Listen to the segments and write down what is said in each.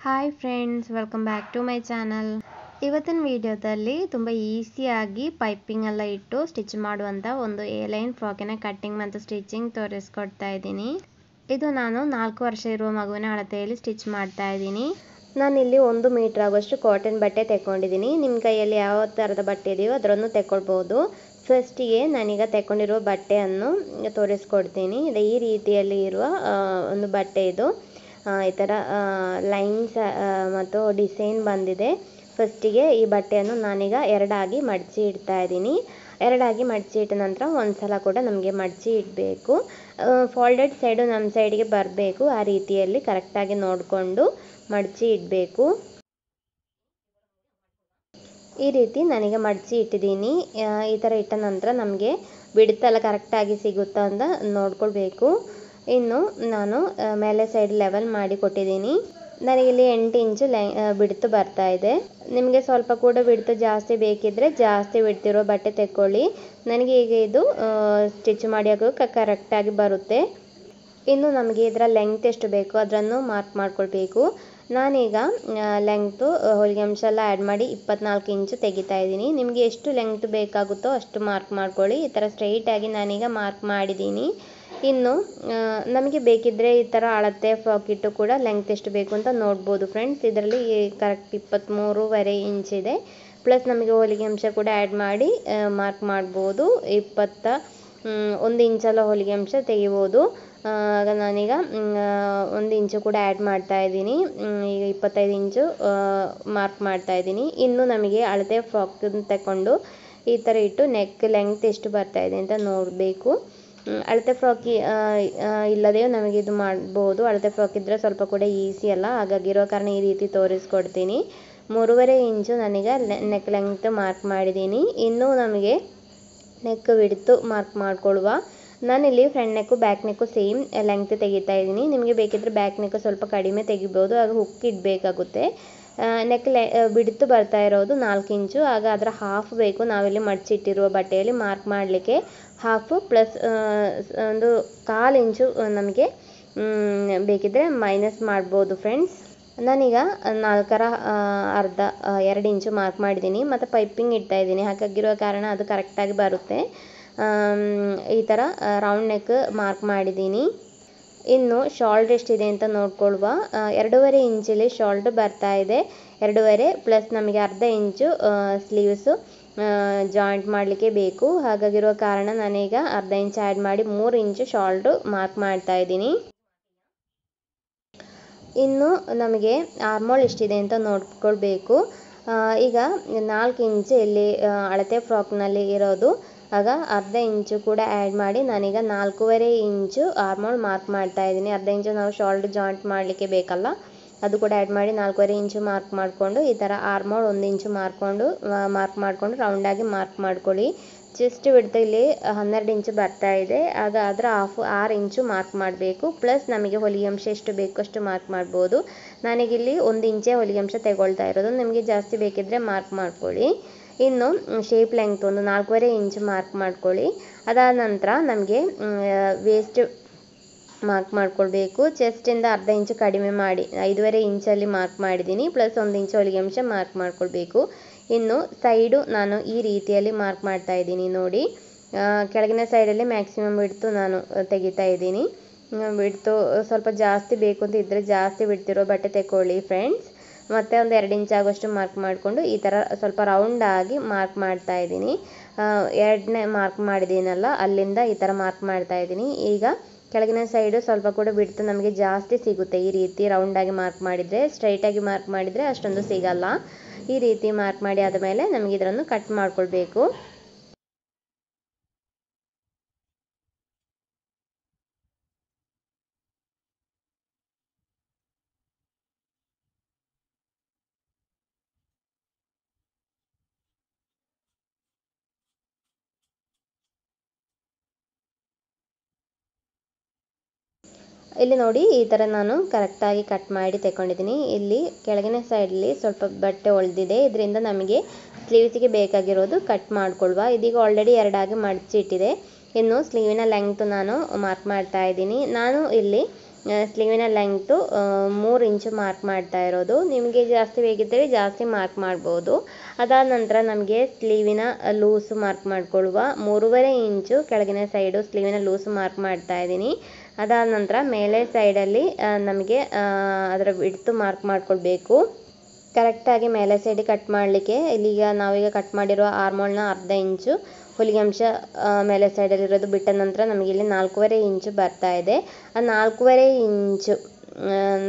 Hi friends, welcome back to my channel. ಇವತ್ತಿನ ವಿಡಿಯೋದಲ್ಲಿ ತುಂಬ ಈಸಿಯಾಗಿ ಪೈಪಿಂಗ್ ಎಲ್ಲ ಇಟ್ಟು ಸ್ಟಿಚ್ ಮಾಡುವಂಥ ಒಂದು ಎ ಲೈನ್ ಫ್ರಾಕಿನ ಕಟ್ಟಿಂಗ್ ಮತ್ತು ಸ್ಟಿಚಿಂಗ್ ತೋರಿಸ್ಕೊಡ್ತಾ ಇದ್ದೀನಿ. ಇದು ನಾನು 4 ವರ್ಷ ಇರುವ ಮಗುವಿನ ಅಳತೆಯಲ್ಲಿ ಸ್ಟಿಚ್ ಮಾಡ್ತಾ ಇದ್ದೀನಿ. ನಾನಿಲ್ಲಿ 1 ಮೀಟರ್ ಆಗುವಷ್ಟು ಕಾಟನ್ ಬಟ್ಟೆ ತೆಕ್ಕೊಂಡಿದ್ದೀನಿ. ನಿಮ್ಮ ಕೈಯಲ್ಲಿ ಯಾವ ಥರದ ಬಟ್ಟೆ ಇದೆಯೋ ಅದರನ್ನು ತೆಕ್ಕೊಳ್ಬೋದು. ಫಸ್ಟಿಗೆ ನಾನೀಗ ತೆಕ್ಕೊಂಡಿರುವ ಬಟ್ಟೆಯನ್ನು ತೋರಿಸ್ಕೊಡ್ತೀನಿ. ಈ ರೀತಿಯಲ್ಲಿ ಇರುವ ಒಂದು ಬಟ್ಟೆ ಇದು. ಈ ಥರ ಲೈನ್ಸ್ ಮತ್ತು ಡಿಸೈನ್ ಬಂದಿದೆ. ಫಸ್ಟಿಗೆ ಈ ಬಟ್ಟೆಯನ್ನು ನಾನೀಗ ಎರಡಾಗಿ ಮಡಚಿ ಇಡ್ತಾ ಇದ್ದೀನಿ. ಎರಡಾಗಿ ಮಡಚಿ ಇಟ್ಟ ನಂತರ ಒಂದ್ಸಲ ಕೂಡ ನಮಗೆ ಮಡಚಿ ಇಡಬೇಕು. ಫೋಲ್ಡೆಡ್ ಸೈಡು ನಮ್ಮ ಸೈಡ್ಗೆ ಬರಬೇಕು. ಆ ರೀತಿಯಲ್ಲಿ ಕರೆಕ್ಟಾಗಿ ನೋಡಿಕೊಂಡು ಮಡಚಿ ಇಡಬೇಕು. ಈ ರೀತಿ ನಾನೀಗ ಮಡಚಿ ಇಟ್ಟಿದ್ದೀನಿ. ಈ ಥರ ಇಟ್ಟ ನಂತರ ನಮಗೆ ಬಿಡ್ತೆಲ್ಲ ಕರೆಕ್ಟಾಗಿ ಸಿಗುತ್ತಾ ಅಂತ ನೋಡ್ಕೊಳ್ಬೇಕು. ಇನ್ನು ನಾನು ಮೇಲೆ ಸೈಡ್ ಲೆವೆಲ್ ಮಾಡಿ ಕೊಟ್ಟಿದ್ದೀನಿ. ನನಗಿಲ್ಲಿ 8 ಇಂಚು ಬಿಡ್ತು ಬರ್ತಾ ಇದೆ. ನಿಮಗೆ ಸ್ವಲ್ಪ ಕೂಡ ಬಿಡ್ತು ಜಾಸ್ತಿ ಬೇಕಿದ್ದರೆ ಜಾಸ್ತಿ ಬಿಡ್ತಿರೋ ಬಟ್ಟೆ ತೆಕ್ಕೊಳ್ಳಿ. ನನಗೆ ಈಗ ಇದು ಸ್ಟಿಚ್ ಮಾಡಿ ಹಾಕೋಕೆ ಕರೆಕ್ಟಾಗಿ ಬರುತ್ತೆ. ಇನ್ನು ನಮಗೆ ಇದರ ಲೆಂತ್ ಎಷ್ಟು ಬೇಕೋ ಅದನ್ನು ಮಾರ್ಕ್ ಮಾಡ್ಕೊಳ್ಬೇಕು. ನಾನೀಗ ಲೆಂಗ್ತು ಹೊಲಿಗೆ ಅಂಶ ಎಲ್ಲ ಆ್ಯಡ್ ಮಾಡಿ 24 ಇಂಚು ತೆಗಿತಾ ಇದ್ದೀನಿ. ನಿಮಗೆ ಎಷ್ಟು ಲೆಂತ್ ಬೇಕಾಗುತ್ತೋ ಅಷ್ಟು ಮಾರ್ಕ್ ಮಾಡ್ಕೊಳ್ಳಿ. ಈ ಥರ ಸ್ಟ್ರೈಟಾಗಿ ನಾನೀಗ ಮಾರ್ಕ್ ಮಾಡಿದ್ದೀನಿ. ಇನ್ನು ನಮಗೆ ಬೇಕಿದ್ದರೆ ಈ ಥರ ಅಳತೆ ಫ್ರಾಕ್ ಇಟ್ಟು ಕೂಡ ಲೆಂತ್ ಎಷ್ಟು ಬೇಕು ಅಂತ ನೋಡ್ಬೋದು ಫ್ರೆಂಡ್ಸ್. ಇದರಲ್ಲಿ ಕರೆಕ್ಟ್ 23.5 ಇಂಚ್ ಇದೆ. ಪ್ಲಸ್ ನಮಗೆ ಹೊಲಿಗೆ ಅಂಶ ಕೂಡ ಆ್ಯಡ್ ಮಾಡಿ ಮಾರ್ಕ್ ಮಾಡ್ಬೋದು. 21 ಇಂಚೆಲ್ಲ ಹೊಲಿಗೆ ಅಂಶ ತೆಗಿಬೋದು. ಆಗ ನಾನೀಗ 1 ಇಂಚು ಕೂಡ ಆ್ಯಡ್ ಮಾಡ್ತಾ ಇದ್ದೀನಿ. ಈಗ 25 ಇಂಚು ಮಾರ್ಕ್ ಮಾಡ್ತಾ ಇದ್ದೀನಿ. ಇನ್ನು ನಮಗೆ ಅಳತೆ ಫ್ರಾಕ್ ತಗೊಂಡು ಈ ಥರ ಇಟ್ಟು ನೆಕ್ ಲೆಂತ್ ಎಷ್ಟು ಬರ್ತಾ ಇದೆ ಅಂತ ನೋಡಬೇಕು. ಅಳತೆ ಫ್ರಾಕ್ ಇಲ್ಲದೆಯೂ ನಮಗೆ ಇದು ಮಾಡ್ಬೋದು. ಅಳತೆ ಫ್ರಾಕ್ ಇದ್ದರೆ ಸ್ವಲ್ಪ ಕೂಡ ಈಸಿ ಅಲ್ಲ, ಹಾಗಾಗಿರೋ ಕಾರಣ ಈ ರೀತಿ ತೋರಿಸ್ಕೊಡ್ತೀನಿ. 3.5 ಇಂಚು ನನಗೆ ನೆಕ್ ಲೆಂತ್ ಮಾರ್ಕ್ ಮಾಡಿದ್ದೀನಿ. ಇನ್ನೂ ನಮಗೆ ನೆಕ್ ವಿಡ್ತು ಮಾರ್ಕ್ ಮಾಡ್ಕೊಳ್ಳುವ. ನಾನಿಲ್ಲಿ front neck back neck same length ತೆಗಿತಾ ಇದ್ದೀನಿ. ನಿಮಗೆ ಬೇಕಿದ್ದರೆ ಬ್ಯಾಕ್ ನೆಕ್ಕು ಸ್ವಲ್ಪ ಕಡಿಮೆ ತೆಗಿಬೋದು, ಆಗ ಹುಕ್ ಇಡಬೇಕಾಗುತ್ತೆ. ನೆಕ್ ಬಿಡ್ತು ಬರ್ತಾ ಇರೋದು 4 ಇಂಚು. ಆಗ ಅದರ ಹಾಫ್ ಬೇಕು ನಾವಿಲ್ಲಿ ಮಡಚಿಟ್ಟಿರುವ ಬಟ್ಟೆಯಲ್ಲಿ ಮಾರ್ಕ್ ಮಾಡಲಿಕ್ಕೆ. ಹಾಫು ಪ್ಲಸ್ ಒಂದು 1/4 ಇಂಚು ನಮಗೆ ಬೇಕಿದ್ದರೆ ಮೈನಸ್ ಮಾಡ್ಬೋದು ಫ್ರೆಂಡ್ಸ್. ನಾನೀಗ 4/2 2 ಇಂಚು ಮಾರ್ಕ್ ಮಾಡಿದ್ದೀನಿ ಮತ್ತು ಪೈಪಿಂಗ್ ಇಡ್ತಾ ಇದ್ದೀನಿ. ಹಾಗಾಗಿರೋ ಕಾರಣ ಅದು ಕರೆಕ್ಟಾಗಿ ಬರುತ್ತೆ. ಈ ಥರ ರೌಂಡ್ ನೆಕ್ ಮಾರ್ಕ್ ಮಾಡಿದ್ದೀನಿ. ಇನ್ನು ಶೋಲ್ಡ್ರ್ ಎಷ್ಟಿದೆ ಅಂತ ನೋಡ್ಕೊಳ್ಳುವ. 2.5 ಇಂಚಲ್ಲಿ ಶೋಲ್ಡ್ರ್ ಬರ್ತಾ ಇದೆ. 2.5 ಪ್ಲಸ್ ನಮಗೆ 1/2 ಇಂಚು ಸ್ಲೀವ್ಸು ಜಾಯಿಂಟ್ ಮಾಡಲಿಕ್ಕೆ ಬೇಕು. ಹಾಗಾಗಿರೋ ಕಾರಣ ನಾನೀಗ 1/2 ಇಂಚ್ ಆ್ಯಡ್ ಮಾಡಿ 3 ಇಂಚು ಶೋಲ್ಡ್ರು ಮಾರ್ಕ್ ಮಾಡ್ತಾ ಇದ್ದೀನಿ. ಇನ್ನು ನಮಗೆ ಆರ್ಮೋಲ್ ಎಷ್ಟಿದೆ ಅಂತ ನೋಡ್ಕೊಳ್ಬೇಕು. ಈಗ 4 ಇಂಚು ಇಲ್ಲಿ ಅಳತೆ ಫ್ರಾಕ್ನಲ್ಲಿ ಇರೋದು. ಆಗ 1/2 ಇಂಚು ಕೂಡ ಆ್ಯಡ್ ಮಾಡಿ ನಾನೀಗ 4.5 ಇಂಚು ಆರ್ಮೋಲ್ ಮಾರ್ಕ್ ಮಾಡ್ತಾ ಇದ್ದೀನಿ. 1/2 ಇಂಚು ನಾವು ಶೋಲ್ಡ್ರ್ ಜಾಯಿಂಟ್ ಮಾಡಲಿಕ್ಕೆ ಬೇಕಲ್ಲ, ಅದು ಕೂಡ ಆ್ಯಡ್ ಮಾಡಿ 4.5 ಇಂಚು ಮಾರ್ಕ್ ಮಾಡಿಕೊಂಡು ಈ ಥರ ಆರ್ಮೋಲ್ 1 ಇಂಚು ಮಾರ್ಕ್ ಮಾಡಿಕೊಂಡು ರೌಂಡಾಗಿ ಮಾರ್ಕ್ ಮಾಡ್ಕೊಳ್ಳಿ. ಚೆಸ್ಟ್ ವಿಡ್ತ್ ಇಲ್ಲಿ 12 ಇಂಚು ಬರ್ತಾ ಇದೆ. ಆಗ ಅದರ ಹಾಫ್ 6 ಇಂಚು ಮಾರ್ಕ್ ಮಾಡಬೇಕು. ಪ್ಲಸ್ ನಮಗೆ ಹೊಲಿಗೆ ಅಂಶ ಎಷ್ಟು ಬೇಕು ಅಷ್ಟು ಮಾರ್ಕ್ ಮಾಡ್ಬೋದು. ನನಗಿಲ್ಲಿ 1 ಇಂಚೇ ಹೊಲಿಗೆ ಅಂಶ ತಗೊಳ್ತಾ ಇರೋದು. ನಿಮಗೆ ಜಾಸ್ತಿ ಬೇಕಿದ್ದರೆ ಮಾರ್ಕ್ ಮಾಡ್ಕೊಳ್ಳಿ. ಇನ್ನು ಶೇಪ್ ಲೆಂತ್ ಒಂದು 4.5 ಇಂಚು ಮಾರ್ಕ್ ಮಾಡ್ಕೊಳ್ಳಿ. ಅದಾದ ನಂತರ ನಮಗೆ ವೇಸ್ಟ್ ಮಾರ್ಕ್ ಮಾಡ್ಕೊಳ್ಬೇಕು. ಚೆಸ್ಟಿಂದ 1/2 ಇಂಚು ಕಡಿಮೆ ಮಾಡಿ 5.5 ಇಂಚಲ್ಲಿ ಮಾರ್ಕ್ ಮಾಡಿದ್ದೀನಿ. ಪ್ಲಸ್ 1 ಇಂಚು ಹೊಲಿಗೆ ಅಂಶ ಮಾರ್ಕ್ ಮಾಡ್ಕೊಳ್ಬೇಕು. ಇನ್ನು ಸೈಡು ನಾನು ಈ ರೀತಿಯಲ್ಲಿ ಮಾರ್ಕ್ ಮಾಡ್ತಾ ಇದ್ದೀನಿ ನೋಡಿ. ಕೆಳಗಿನ ಸೈಡಲ್ಲಿ ಮ್ಯಾಕ್ಸಿಮಮ್ ಬಿಡ್ತು ನಾನು ತೆಗಿತಾ ಇದ್ದೀನಿ. ಬಿಡ್ತು ಸ್ವಲ್ಪ ಜಾಸ್ತಿ ಬೇಕು ಅಂತ ಇದ್ದರೆ ಜಾಸ್ತಿ ಬಿಡ್ತಿರೋ ಬಟ್ಟೆ ತೆಕ್ಕೊಳ್ಳಿ ಫ್ರೆಂಡ್ಸ್. ಮತ್ತು ಒಂದು 2 ಇಂಚ್ ಆಗೋಷ್ಟು ಮಾರ್ಕ್ ಮಾಡಿಕೊಂಡು ಈ ಥರ ಸ್ವಲ್ಪ ರೌಂಡಾಗಿ ಮಾರ್ಕ್ ಮಾಡ್ತಾ ಇದ್ದೀನಿ. 2ನೇ ಮಾರ್ಕ್ ಮಾಡಿದ್ದೀನಲ್ಲ ಅಲ್ಲಿಂದ ಈ ಥರ ಮಾರ್ಕ್ ಮಾಡ್ತಾ ಇದ್ದೀನಿ. ಈಗ ಕೆಳಗಿನ ಸೈಡು ಸ್ವಲ್ಪ ಕೂಡ ಬಿಡ್ತು ನಮಗೆ ಜಾಸ್ತಿ ಸಿಗುತ್ತೆ. ಈ ರೀತಿ ರೌಂಡಾಗಿ ಮಾರ್ಕ್ ಮಾಡಿದರೆ, ಸ್ಟ್ರೈಟಾಗಿ ಮಾರ್ಕ್ ಮಾಡಿದರೆ ಅಷ್ಟೊಂದು ಸಿಗಲ್ಲ. ಈ ರೀತಿ ಮಾರ್ಕ್ ಮಾಡಿ ಆದಮೇಲೆ ನಮಗೆ ಇದನ್ನು ಕಟ್ ಮಾಡ್ಕೊಳ್ಬೇಕು. ಇಲ್ಲಿ ನೋಡಿ ಈ ಥರ ನಾನು ಕರೆಕ್ಟಾಗಿ ಕಟ್ ಮಾಡಿ ತಗೊಂಡಿದ್ದೀನಿ. ಇಲ್ಲಿ ಕೆಳಗಿನ ಸೈಡಲ್ಲಿ ಸ್ವಲ್ಪ ಬಟ್ಟೆ ಉಳಿದಿದೆ. ಇದರಿಂದ ನಮಗೆ ಸ್ಲೀವ್ಸಿಗೆ ಬೇಕಾಗಿರೋದು ಕಟ್ ಮಾಡ್ಕೊಳ್ವಾ. ಇದೀಗ ಆಲ್ರೆಡಿ 2 ಮಡಚಿ ಇಟ್ಟಿದೆ. ಇನ್ನು ಸ್ಲೀವಿನ ಲೆಂತ್ ನಾನು ಮಾರ್ಕ್ ಮಾಡ್ತಾ ಇದ್ದೀನಿ. ನಾನು ಇಲ್ಲಿ ಸ್ಲೀವಿನ ಲೆಂಗ್ತು 3 ಇಂಚು ಮಾರ್ಕ್ ಮಾಡ್ತಾ ಇರೋದು. ನಿಮಗೆ ಜಾಸ್ತಿ ಬೇಕಿದ್ದರೆ ಜಾಸ್ತಿ ಮಾರ್ಕ್ ಮಾಡ್ಬೋದು. ಅದಾದ ನಂತರ ನಮಗೆ ಸ್ಲೀವಿನ ಲೂಸು ಮಾರ್ಕ್ ಮಾಡ್ಕೊಳ್ಳುವ 3.5 ಇಂಚು ಕೆಳಗಿನ ಸೈಡು ಸ್ಲೀವಿನ ಲೂಸು ಮಾರ್ಕ್ ಮಾಡ್ತಾ ಇದ್ದೀನಿ. ಅದಾದ ನಂತರ ಮೇಲೆ ಸೈಡಲ್ಲಿ ನಮಗೆ ಅದರ ವಿಡ್ತು ಮಾರ್ಕ್ ಮಾಡ್ಕೊಳ್ಬೇಕು. ಕರೆಕ್ಟಾಗಿ ಮೇಲೆ ಸೈಡ್ ಕಟ್ ಮಾಡಲಿಕ್ಕೆ ಇಲ್ಲಿಗ ನಾವೀಗ ಕಟ್ ಮಾಡಿರೋ ಆರ್ಮೋಲ್ನ ಅರ್ಧ ಇಂಚು ಹೊಲಿಗೆ ಅಂಶ ಮೇಲೆ ಸೈಡಲ್ಲಿರೋದು ಬಿಟ್ಟ ನಂತರ ನಮಗೆ ಇಲ್ಲಿ 4.5 ಇಂಚು ಬರ್ತಾ ಇದೆ. ಆ 4.5 ಇಂಚು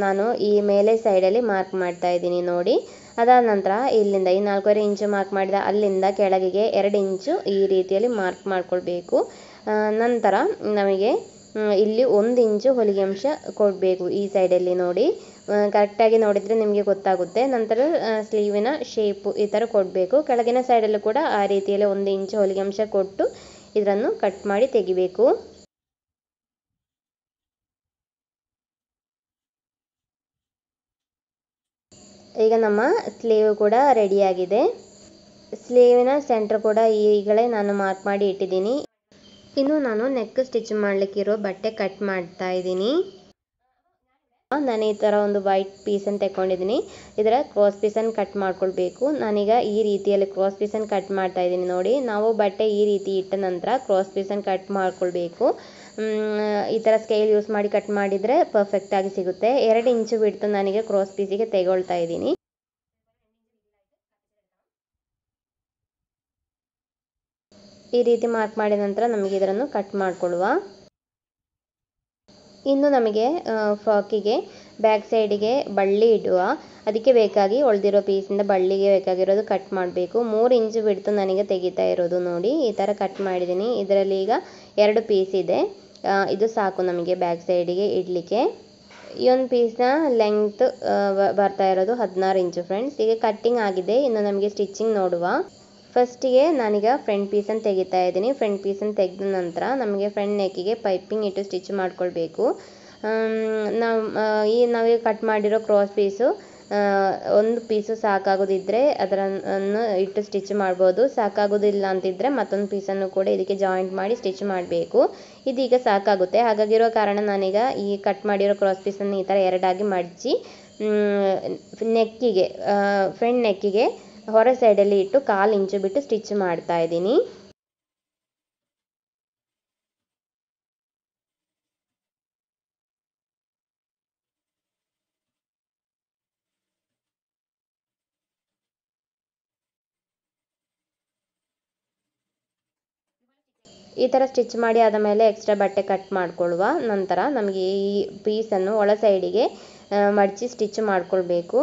ನಾನು ಈ ಮೇಲೆ ಸೈಡಲ್ಲಿ ಮಾರ್ಕ್ ಮಾಡ್ತಾ ಇದ್ದೀನಿ ನೋಡಿ. ಅದಾದ ನಂತರ ಇಲ್ಲಿಂದ ಈ 4.5 ಇಂಚು ಮಾರ್ಕ್ ಮಾಡಿದ ಅಲ್ಲಿಂದ ಕೆಳಗಿಗೆ 2 ಇಂಚು ಈ ರೀತಿಯಲ್ಲಿ ಮಾರ್ಕ್ ಮಾಡ್ಕೊಳ್ಬೇಕು. ನಂತರ ನಮಗೆ ಇಲ್ಲಿ 1 ಇಂಚು ಹೊಲಿಗೆ ಅಂಶ ಕೊಡಬೇಕು ಈ ಸೈಡಲ್ಲಿ ನೋಡಿ. ಕರೆಕ್ಟಾಗಿ ನೋಡಿದರೆ ನಿಮಗೆ ಗೊತ್ತಾಗುತ್ತೆ. ನಂತರ ಸ್ಲೀವಿನ ಶೇಪು ಈ ಥರ ಕೊಡಬೇಕು. ಕೆಳಗಿನ ಸೈಡಲ್ಲೂ ಕೂಡ ಆ ರೀತಿಯಲ್ಲಿ 1 ಇಂಚು ಹೊಲಿಗೆ ಅಂಶ ಕೊಟ್ಟು ಇದನ್ನು ಕಟ್ ಮಾಡಿ ತೆಗಿಬೇಕು. ಈಗ ನಮ್ಮ ಸ್ಲೀವ್ ಕೂಡ ರೆಡಿಯಾಗಿದೆ. ಸ್ಲೀವಿನ ಸೆಂಟರ್ ಕೂಡ ಈಗಲೇ ನಾನು ಮಾರ್ಕ್ ಮಾಡಿ ಇಟ್ಟಿದ್ದೀನಿ. ಇನ್ನು ನಾನು ನೆಕ್ ಸ್ಟಿಚ್ ಮಾಡಲಿಕ್ಕಿರೋ ಬಟ್ಟೆ ಕಟ್ ಮಾಡ್ತಾ ಇದ್ದೀನಿ. ನಾನು ಈ ಥರ ಒಂದು ವೈಟ್ ಪೀಸನ್ನು ತೆಕ್ಕೊಂಡಿದ್ದೀನಿ. ಇದರ ಕ್ರಾಸ್ ಪೀಸನ್ನು ಕಟ್ ಮಾಡ್ಕೊಳ್ಬೇಕು. ನಾನೀಗ ಈ ರೀತಿಯಲ್ಲಿ ಕ್ರಾಸ್ ಪೀಸನ್ನು ಕಟ್ ಮಾಡ್ತಾ ಇದ್ದೀನಿ ನೋಡಿ. ನಾವು ಬಟ್ಟೆ ಈ ರೀತಿ ಇಟ್ಟ ನಂತರ ಕ್ರಾಸ್ ಪೀಸನ್ನು ಕಟ್ ಮಾಡ್ಕೊಳ್ಬೇಕು. ಈ ಥರ ಸ್ಕೇಲ್ ಯೂಸ್ ಮಾಡಿ ಕಟ್ ಮಾಡಿದರೆ ಪರ್ಫೆಕ್ಟಾಗಿ ಸಿಗುತ್ತೆ. 2 ಇಂಚು ಬಿಡ್ತು ನನಗೆ ಕ್ರಾಸ್ ಪೀಸಿಗೆ ತೆಗೊಳ್ತಾ ಇದ್ದೀನಿ. ಈ ರೀತಿ ಮಾರ್ಕ್ ಮಾಡಿದ ನಂತರ ನಮಗೆ ಇದನ್ನು ಕಟ್ ಮಾಡಿಕೊಳ್ಳುವ. ಇನ್ನು ನಮಗೆ ಫ್ರಾಕಿಗೆ ಬ್ಯಾಕ್ ಸೈಡಿಗೆ ಬಳ್ಳಿ ಇಡುವ. ಅದಕ್ಕೆ ಬೇಕಾಗಿ ಉಳಿದಿರೋ ಪೀಸಿಂದ ಬಳ್ಳಿಗೆ ಬೇಕಾಗಿರೋದು ಕಟ್ ಮಾಡಬೇಕು. 3 ಇಂಚು ಬಿಡ್ತು ನನಗೆ ತೆಗಿತಾ ಇರೋದು ನೋಡಿ. ಈ ಥರ ಕಟ್ ಮಾಡಿದ್ದೀನಿ. ಇದರಲ್ಲಿ ಈಗ 2 ಪೀಸ್ ಇದೆ. ಇದು ಸಾಕು ನಮಗೆ ಬ್ಯಾಕ್ ಸೈಡಿಗೆ ಇಡಲಿಕ್ಕೆ. ಈ ಒಂದು ಪೀಸ್ನ ಲೆಂಗ್ತ್ ಬರ್ತಾ ಇರೋದು 16 ಇಂಚು ಫ್ರೆಂಡ್ಸ್. ಈಗ ಕಟ್ಟಿಂಗ್ ಆಗಿದೆ. ಇನ್ನು ನಮಗೆ ಸ್ಟಿಚಿಂಗ್ ನೋಡುವ. ಫಸ್ಟಿಗೆ ನಾನೀಗ ಫ್ರಂಟ್ ಪೀಸನ್ನು ತೆಗಿತಾ ಇದ್ದೀನಿ. ಫ್ರಂಟ್ ಪೀಸನ್ನು ತೆಗೆದ ನಂತರ ನಮಗೆ ಫ್ರಂಟ್ ನೆಕ್ಕಿಗೆ ಪೈಪಿಂಗ್ ಇಟ್ಟು ಸ್ಟಿಚ್ ಮಾಡ್ಕೊಳ್ಬೇಕು. ನಾವೀಗ ಕಟ್ ಮಾಡಿರೋ ಕ್ರಾಸ್ ಪೀಸು ಒಂದು ಪೀಸು ಸಾಕಾಗೋದಿದ್ದರೆ ಅದನ್ನು ಇಟ್ಟು ಸ್ಟಿಚ್ ಮಾಡ್ಬೋದು. ಸಾಕಾಗೋದಿಲ್ಲ ಅಂತಿದ್ದರೆ ಮತ್ತೊಂದು ಪೀಸನ್ನು ಕೂಡ ಇದಕ್ಕೆ ಜಾಯಿಂಟ್ ಮಾಡಿ ಸ್ಟಿಚ್ ಮಾಡಬೇಕು. ಇದೀಗ ಸಾಕಾಗುತ್ತೆ. ಹಾಗಾಗಿರೋ ಕಾರಣ ನಾನೀಗ ಈ ಕಟ್ ಮಾಡಿರೋ ಕ್ರಾಸ್ ಪೀಸನ್ನು ಈ ಥರ ಎರಡಾಗಿ ಮಡಚಿ ನೆಕ್ಕಿಗೆ ಫ್ರಂಟ್ ನೆಕ್ಕಿಗೆ ಹೊರ ಸೈಡಲ್ಲಿ ಇಟ್ಟು 1/4 ಇಂಚು ಬಿಟ್ಟು ಸ್ಟಿಚ್ ಮಾಡ್ತಾ ಇದ್ದೀನಿ. ಈ ಥರ ಸ್ಟಿಚ್ ಮಾಡಿ ಆದ ಮೇಲೆ ಎಕ್ಸ್ಟ್ರಾ ಬಟ್ಟೆ ಕಟ್ ಮಾಡಿಕೊಳ್ಳುವ. ನಂತರ ನಮಗೆ ಈ ಪೀಸನ್ನು ಒಳ ಸೈಡಿಗೆ ಮಡಚಿ ಸ್ಟಿಚ್ ಮಾಡಿಕೊಳ್ಬೇಕು.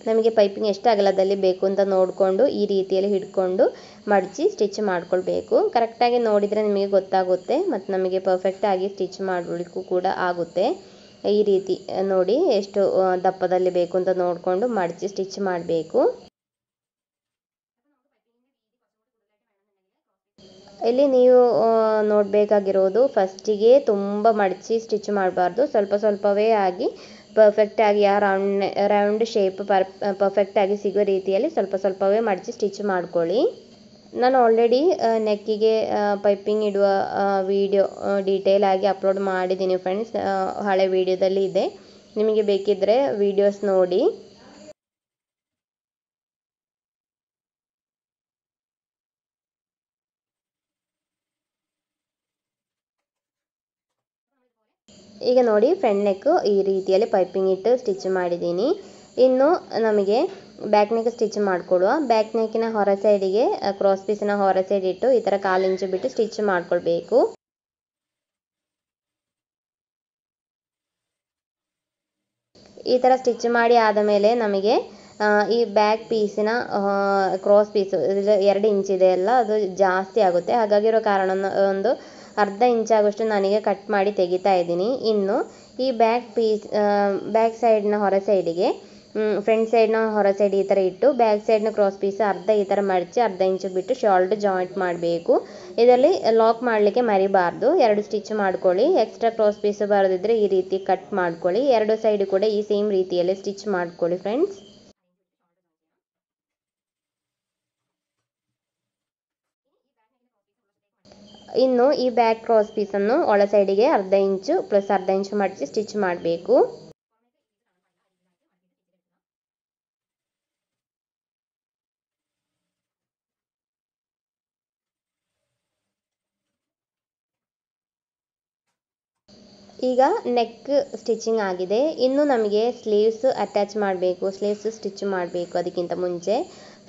ನಮಗೆ ಪೈಪಿಂಗ್ ಎಷ್ಟು ಅಗಲದಲ್ಲಿ ಬೇಕು ಅಂತ ನೋಡಿಕೊಂಡು ಈ ರೀತಿಯಲ್ಲಿ ಹಿಡ್ಕೊಂಡು ಮಡಚಿ ಸ್ಟಿಚ್ ಮಾಡ್ಕೊಳ್ಬೇಕು. ಕರೆಕ್ಟಾಗಿ ನೋಡಿದರೆ ನಿಮಗೆ ಗೊತ್ತಾಗುತ್ತೆ ಮತ್ತು ನಮಗೆ ಪರ್ಫೆಕ್ಟಾಗಿ ಸ್ಟಿಚ್ ಮಾಡಲಿಕ್ಕೂ ಕೂಡ ಆಗುತ್ತೆ. ಈ ರೀತಿ ನೋಡಿ ಎಷ್ಟು ದಪ್ಪದಲ್ಲಿ ಬೇಕು ಅಂತ ನೋಡಿಕೊಂಡು ಮಡಚಿ ಸ್ಟಿಚ್ ಮಾಡಬೇಕು. ಇಲ್ಲಿ ನೀವು ನೋಡಬೇಕಾಗಿರೋದು ಫಸ್ಟಿಗೆ ತುಂಬ ಮಡಚಿ ಸ್ಟಿಚ್ ಮಾಡಬಾರ್ದು. ಸ್ವಲ್ಪ ಸ್ವಲ್ಪವೇ ಆಗಿ ಪರ್ಫೆಕ್ಟಾಗಿ ರೌಂಡ್ ಶೇಪ್ ಪರ್ಫೆಕ್ಟಾಗಿ ಸಿಗೋ ರೀತಿಯಲ್ಲಿ ಸ್ವಲ್ಪ ಸ್ವಲ್ಪವೇ ಮಡಚಿ ಸ್ಟಿಚ್ ಮಾಡ್ಕೊಳ್ಳಿ. ನಾನು ಆಲ್ರೆಡಿ ನೆಕ್ಕಿಗೆ ಪೈಪಿಂಗ್ ಇಡುವ ವಿಡಿಯೋ ಡೀಟೇಲ್ ಆಗಿ ಅಪ್ಲೋಡ್ ಮಾಡಿದ್ದೀನಿ ಫ್ರೆಂಡ್ಸ್. ಹಳೆ ವಿಡಿಯೋದಲ್ಲಿ ಇದೆ. ನಿಮಗೆ ಬೇಕಿದ್ದರೆ ವಿಡಿಯೋಸ್ ನೋಡಿ. ಈಗ ನೋಡಿ ಫ್ರಂಟ್ ನೆಕ್ ಈ ರೀತಿಯಲ್ಲಿ ಪೈಪಿಂಗ್ ಇಟ್ಟು ಸ್ಟಿಚ್ ಮಾಡಿದ್ದೀನಿ. ಇನ್ನು ನಮಗೆ ಬ್ಯಾಕ್ ನೆಕ್ ಸ್ಟಿಚ್ ಮಾಡಿಕೊಡುವ. ಬ್ಯಾಕ್ ನೆಕ್ಕಿನ ಹೊರ ಸೈಡಿಗೆ ಕ್ರಾಸ್ ಪೀಸಿನ ಹೊರ ಸೈಡ್ ಇಟ್ಟು ಈ ಥರ 1/4 ಇಂಚು ಬಿಟ್ಟು ಸ್ಟಿಚ್ ಮಾಡ್ಕೊಳ್ಬೇಕು. ಈ ಥರ ಸ್ಟಿಚ್ ಮಾಡಿ ಆದ ಮೇಲೆ ನಮಗೆ ಈ ಬ್ಯಾಕ್ ಪೀಸಿನ ಕ್ರಾಸ್ ಪೀಸು 2 ಇಂಚಿದೆ ಅಲ್ಲ, ಅದು ಜಾಸ್ತಿ ಆಗುತ್ತೆ. ಹಾಗಾಗಿರೋ ಕಾರಣ ಒಂದು ಅರ್ಧ ಇಂಚಾಗುವಷ್ಟು ನನಗೆ ಕಟ್ ಮಾಡಿ ತೆಗಿತಾ ಇದ್ದೀನಿ. ಇನ್ನು ಈ ಬ್ಯಾಕ್ ಸೈಡ್ನ ಹೊರ ಸೈಡಿಗೆ ಫ್ರಂಟ್ ಸೈಡ್ನ ಹೊರ ಸೈಡ್ ಈ ಥರ ಇಟ್ಟು ಬ್ಯಾಕ್ ಸೈಡ್ನ ಕ್ರಾಸ್ ಪೀಸ್ ಅರ್ಧ ಈ ಥರ ಮಡಚಿ ಅರ್ಧ ಇಂಚು ಬಿಟ್ಟು ಶಾಲ್ಟ್ ಜಾಯಿಂಟ್ ಮಾಡಬೇಕು. ಇದರಲ್ಲಿ ಲಾಕ್ ಮಾಡಲಿಕ್ಕೆ ಮರಿಬಾರ್ದು. 2 ಸ್ಟಿಚ್ ಮಾಡ್ಕೊಳ್ಳಿ. ಎಕ್ಸ್ಟ್ರಾ ಕ್ರಾಸ್ ಪೀಸು ಬರೋದಿದ್ರೆ ಈ ರೀತಿ ಕಟ್ ಮಾಡ್ಕೊಳ್ಳಿ. 2 ಸೈಡ್ ಕೂಡ ಈ ಸೇಮ್ ರೀತಿಯಲ್ಲಿ ಸ್ಟಿಚ್ ಮಾಡ್ಕೊಳ್ಳಿ ಫ್ರೆಂಡ್ಸ್. ಇನ್ನು ಈ ಬ್ಯಾಕ್ ಕ್ರಾಸ್ ಪೀಸನ್ನು ಒಳ ಸೈಡಿಗೆ ಅರ್ಧ ಇಂಚು ಪ್ಲಸ್ ಅರ್ಧ ಇಂಚು ಮಡಿಚಿ ಸ್ಟಿಚ್ ಮಾಡಬೇಕು. ಈಗ ನೆಕ್ ಸ್ಟಿಚಿಂಗ್ ಆಗಿದೆ. ಇನ್ನು ನಮಗೆ ಸ್ಲೀವ್ಸ್ ಅಟ್ಯಾಚ್ ಮಾಡಬೇಕು, ಸ್ಲೀವ್ಸ್ ಸ್ಟಿಚ್ ಮಾಡಬೇಕು. ಅದಕ್ಕಿಂತ ಮುಂಚೆ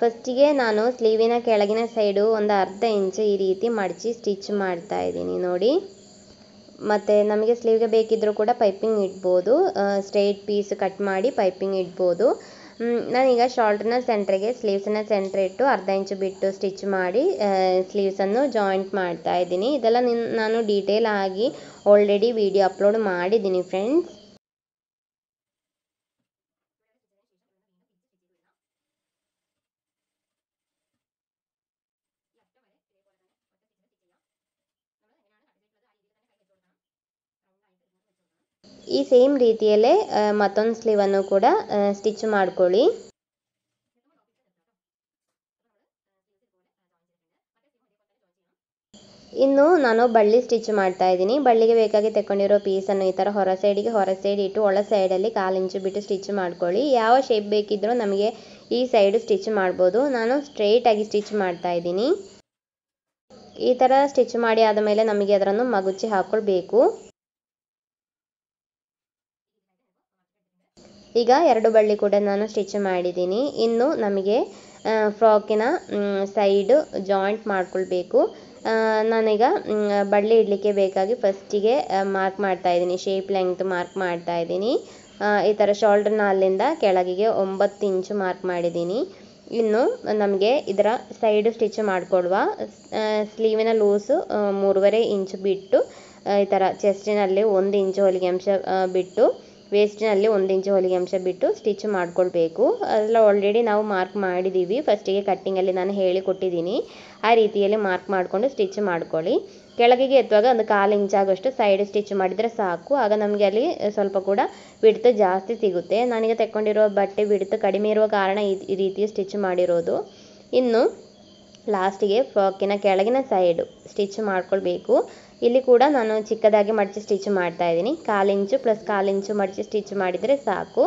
ಫಸ್ಟಿಗೆ ನಾನು ಸ್ಲೀವಿನ ಕೆಳಗಿನ ಸೈಡು ಒಂದು ಅರ್ಧ ಇಂಚು ಈ ರೀತಿ ಮಡಚಿ ಸ್ಟಿಚ್ ಮಾಡ್ತಾ ಇದ್ದೀನಿ ನೋಡಿ. ಮತ್ತು ನಮಗೆ ಸ್ಲೀವ್ಗೆ ಬೇಕಿದ್ದರೂ ಕೂಡ ಪೈಪಿಂಗ್ ಇಡ್ಬೋದು, ಸ್ಟ್ರೈಟ್ ಪೀಸ್ ಕಟ್ ಮಾಡಿ ಪೈಪಿಂಗ್ ಇಡ್ಬೋದು. ನಾನೀಗ ಶಾರ್ಟ್ನ ಸೆಂಟ್ರಿಗೆ ಸ್ಲೀವ್ಸನ್ನ ಸೆಂಟ್ರ್ ಇಟ್ಟು ಅರ್ಧ ಇಂಚು ಬಿಟ್ಟು ಸ್ಟಿಚ್ ಮಾಡಿ ಸ್ಲೀವ್ಸನ್ನು ಜಾಯಿಂಟ್ ಮಾಡ್ತಾ ಇದ್ದೀನಿ. ಇದೆಲ್ಲ ನಾನು ಡೀಟೇಲ್ ಆಗಿ ಆಲ್ರೆಡಿ ವಿಡಿಯೋ ಅಪ್ಲೋಡ್ ಮಾಡಿದ್ದೀನಿ ಫ್ರೆಂಡ್ಸ್. ಈ ಸೇಮ್ ರೀತಿಯಲ್ಲೇ ಮತ್ತೊಂದು ಸ್ಲೀವನ್ನು ಕೂಡ ಸ್ಟಿಚ್ ಮಾಡ್ಕೊಳ್ಳಿ. ಇನ್ನು ನಾನು ಬಳ್ಳಿ ಸ್ಟಿಚ್ ಮಾಡ್ತಾ ಇದ್ದೀನಿ. ಬಳ್ಳಿಗೆ ಬೇಕಾಗಿ ತೆಕ್ಕೊಂಡಿರೋ ಪೀಸನ್ನು ಈ ಥರ ಹೊರ ಸೈಡ್ ಇಟ್ಟು ಒಳ ಸೈಡಲ್ಲಿ 1/4 ಇಂಚು ಬಿಟ್ಟು ಸ್ಟಿಚ್ ಮಾಡ್ಕೊಳ್ಳಿ. ಯಾವ ಶೇಪ್ ಬೇಕಿದ್ರೂ ನಮಗೆ ಈ ಸೈಡು ಸ್ಟಿಚ್ ಮಾಡ್ಬೋದು. ನಾನು ಸ್ಟ್ರೈಟಾಗಿ ಸ್ಟಿಚ್ ಮಾಡ್ತಾ ಇದ್ದೀನಿ. ಈ ಥರ ಸ್ಟಿಚ್ ಮಾಡಿ ಆದಮೇಲೆ ನಮಗೆ ಅದನ್ನು ಮಗುಚಿ ಹಾಕ್ಕೊಳ್ಬೇಕು. ಈಗ 2 ಬಳ್ಳಿ ಕೂಡ ನಾನು ಸ್ಟಿಚ್ ಮಾಡಿದ್ದೀನಿ. ಇನ್ನು ನಮಗೆ ಫ್ರಾಕಿನ ಸೈಡು ಜಾಯಿಂಟ್ ಮಾಡ್ಕೊಳ್ಬೇಕು. ನಾನೀಗ ಬಳ್ಳಿ ಇಡಲಿಕ್ಕೆ ಬೇಕಾಗಿ ಫಸ್ಟಿಗೆ ಮಾರ್ಕ್ ಮಾಡ್ತಾ ಇದ್ದೀನಿ, ಶೇಪ್ ಲೆಂಗ್ತ್ ಮಾರ್ಕ್ ಮಾಡ್ತಾ ಇದ್ದೀನಿ. ಈ ಥರ ಶೋಲ್ಡ್ರನ್ನ ಅಲ್ಲಿಂದ ಕೆಳಗಿಗೆ 9 ಇಂಚು ಮಾರ್ಕ್ ಮಾಡಿದ್ದೀನಿ. ಇನ್ನು ನಮಗೆ ಇದರ ಸೈಡು ಸ್ಟಿಚ್ ಮಾಡಿಕೊಡುವ ಸ್ಲೀವಿನ ಲೂಸು 3.5 ಇಂಚು ಬಿಟ್ಟು ಈ ಥರ ಚೆಸ್ಟಿನಲ್ಲಿ 1 ಇಂಚು ಹೊಲಿಗೆ ಅಂಶ ಬಿಟ್ಟು ವೇಸ್ಟಿನಲ್ಲಿ 1 ಇಂಚು ಹೊಲಿಗೆ ಅಂಶ ಬಿಟ್ಟು ಸ್ಟಿಚ್ ಮಾಡ್ಕೊಳ್ಬೇಕು. ಅದೆಲ್ಲ ಆಲ್ರೆಡಿ ನಾವು ಮಾರ್ಕ್ ಮಾಡಿದ್ದೀವಿ. ಫಸ್ಟಿಗೆ ಕಟ್ಟಿಂಗಲ್ಲಿ ನಾನು ಹೇಳಿಕೊಟ್ಟಿದ್ದೀನಿ. ಆ ರೀತಿಯಲ್ಲಿ ಮಾರ್ಕ್ ಮಾಡಿಕೊಂಡು ಸ್ಟಿಚ್ ಮಾಡ್ಕೊಳ್ಳಿ. ಕೆಳಗಿಗೆ ಎತ್ತುವಾಗ ಒಂದು 1/4 ಇಂಚಾಗಷ್ಟು ಸೈಡ್ ಸ್ಟಿಚ್ ಮಾಡಿದರೆ ಸಾಕು. ಆಗ ನಮಗೆ ಅಲ್ಲಿ ಸ್ವಲ್ಪ ಕೂಡ ಬಿಡ್ತು ಜಾಸ್ತಿ ಸಿಗುತ್ತೆ. ನನಗೆ ತೆಕ್ಕೊಂಡಿರೋ ಬಟ್ಟೆ ಬಿಡ್ತು ಕಡಿಮೆ ಇರುವ ಕಾರಣ ಈ ರೀತಿ ಸ್ಟಿಚ್ ಮಾಡಿರೋದು. ಇನ್ನು ಲಾಸ್ಟಿಗೆ ಫ್ರಾಕಿನ ಕೆಳಗಿನ ಸೈಡು ಸ್ಟಿಚ್ ಮಾಡ್ಕೊಳ್ಬೇಕು. ಇಲ್ಲಿ ಕೂಡ ನಾನು ಚಿಕ್ಕದಾಗಿ ಮಡಚಿ ಸ್ಟಿಚ್ ಮಾಡ್ತಾ ಇದ್ದೀನಿ. 1/4 ಇಂಚು ಪ್ಲಸ್ 1/4 ಇಂಚು ಮಡಚಿ ಸ್ಟಿಚ್ ಮಾಡಿದರೆ ಸಾಕು.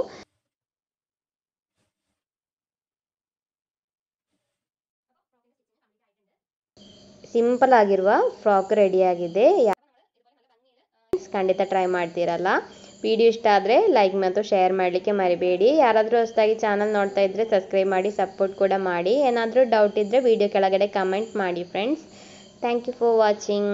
ಸಿಂಪಲ್ ಆಗಿರುವ ಫ್ರಾಕ್ ರೆಡಿಯಾಗಿದೆ. ಖಂಡಿತ ಟ್ರೈ ಮಾಡ್ತೀರಲ್ಲ. ವಿಡಿಯೋ ಇಷ್ಟ ಆದರೆ ಲೈಕ್ ಮತ್ತು ಶೇರ್ ಮಾಡಲಿಕ್ಕೆ ಮರಿಬೇಡಿ. ಯಾರಾದರೂ ಹೊಸದಾಗಿ ಚಾನಲ್ ನೋಡ್ತಾ ಇದ್ದರೆ ಸಬ್ಸ್ಕ್ರೈಬ್ ಮಾಡಿ, ಸಪೋರ್ಟ್ ಕೂಡ ಮಾಡಿ. ಏನಾದರೂ ಡೌಟ್ ಇದ್ದರೆ ವಿಡಿಯೋ ಕೆಳಗಡೆ ಕಮೆಂಟ್ ಮಾಡಿ friends. Thank you for watching.